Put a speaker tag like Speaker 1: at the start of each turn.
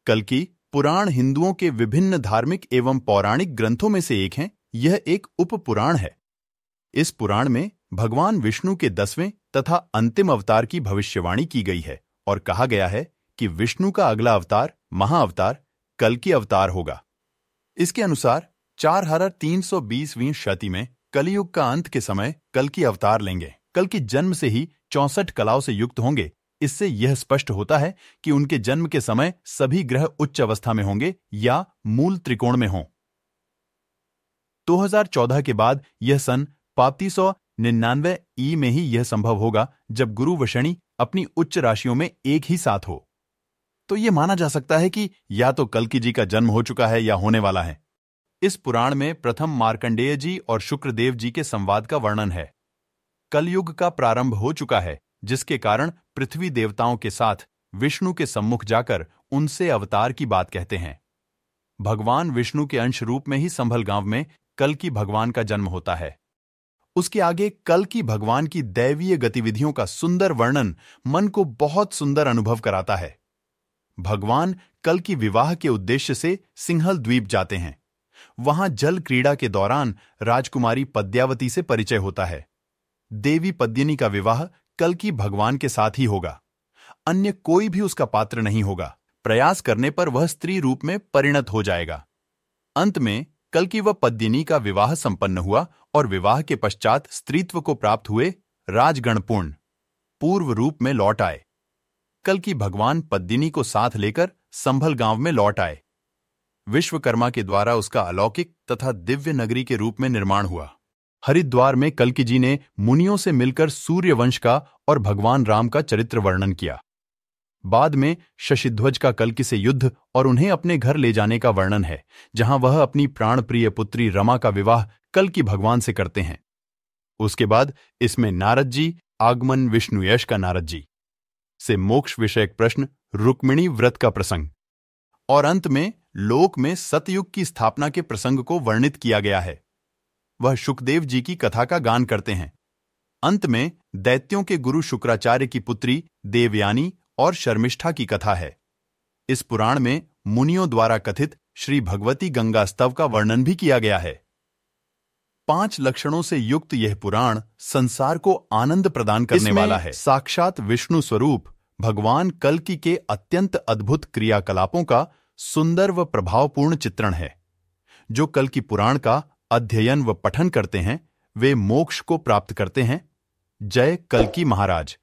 Speaker 1: कल्कि पुराण हिंदुओं के विभिन्न धार्मिक एवं पौराणिक ग्रंथों में से एक है। यह एक उपपुराण है। इस पुराण में भगवान विष्णु के 10वें तथा अंतिम अवतार की भविष्यवाणी की गई है और कहा गया है कि विष्णु का अगला अवतार महाअवतार कल्कि अवतार होगा। इसके अनुसार 4320वीं शती में कलियुग का अंत के समय कल्कि अवतार लेंगे। कल्कि जन्म से ही 64 कलाओं से युक्त होंगे। इससे यह स्पष्ट होता है कि उनके जन्म के समय सभी ग्रह उच्च अवस्था में होंगे या मूल त्रिकोण में हों। 2014 के बाद यह सन 3599 ई में ही यह संभव होगा जब गुरु व शनि अपनी उच्च राशियों में एक ही साथ हो। तो यह माना जा सकता है कि या तो कल्कि जी का जन्म हो चुका है या होने वाला है। इस पुराण में प्रथम मार्कंडेय जी और शुक्रदेव जी के संवाद का वर्णन है। कलयुग का प्रारंभ हो चुका है, जिसके कारण पृथ्वी देवताओं के साथ विष्णु के सम्मुख जाकर उनसे अवतार की बात कहते हैं। भगवान विष्णु के अंश रूप में ही संभल गांव में कल्कि भगवान का जन्म होता है। उसके आगे कल्कि भगवान की दैवीय गतिविधियों का सुंदर वर्णन मन को बहुत सुंदर अनुभव कराता है। भगवान कल्कि विवाह के उद्देश्य से सिंहल द्वीप जाते हैं। वहां जल क्रीड़ा के दौरान राजकुमारी पद्यावती से परिचय होता है। देवी पद्मिनी का विवाह कल्कि भगवान के साथ ही होगा। अन्य कोई भी उसका पात्र नहीं होगा। प्रयास करने पर वह स्त्री रूप में परिणत हो जाएगा। अंत में कल्कि व पद्मिनी का विवाह संपन्न हुआ और विवाह के पश्चात स्त्रीत्व को प्राप्त हुए राजगण पूर्व रूप में लौट आए। कल्कि भगवान पद्मिनी को साथ लेकर संभल गांव में लौट आए। विश्वकर्मा के द्वारा उसका अलौकिक तथा दिव्य नगरी के रूप में निर्माण हुआ। हरिद्वार में कल्कि जी ने मुनियों से मिलकर सूर्यवंश का और भगवान राम का चरित्र वर्णन किया। बाद में शशिध्वज का कल्कि से युद्ध और उन्हें अपने घर ले जाने का वर्णन है, जहां वह अपनी प्राणप्रिय पुत्री रमा का विवाह कल्कि भगवान से करते हैं। उसके बाद इसमें नारद जी आगमन विष्णु यश का नारद जी से मोक्ष विषयक प्रश्न रुक्मिणी व्रत का प्रसंग और अंत में लोक में सतयुग की स्थापना के प्रसंग को वर्णित किया गया है। वह शुकदेव जी की कथा का गान करते हैं। अंत में दैत्यों के गुरु शुक्राचार्य की पुत्री देवयानी और शर्मिष्ठा की कथा है। इस पुराण में मुनियों द्वारा कथित श्री भगवती गंगा स्तव का वर्णन भी किया गया है। 5 लक्षणों से युक्त यह पुराण संसार को आनंद प्रदान करने वाला है। साक्षात विष्णु स्वरूप भगवान कल्कि के अत्यंत अद्भुत क्रियाकलापों का सुंदर व प्रभावपूर्ण चित्रण है। जो कल्कि पुराण का अध्ययन व पठन करते हैं वे मोक्ष को प्राप्त करते हैं। जय कल्कि महाराज।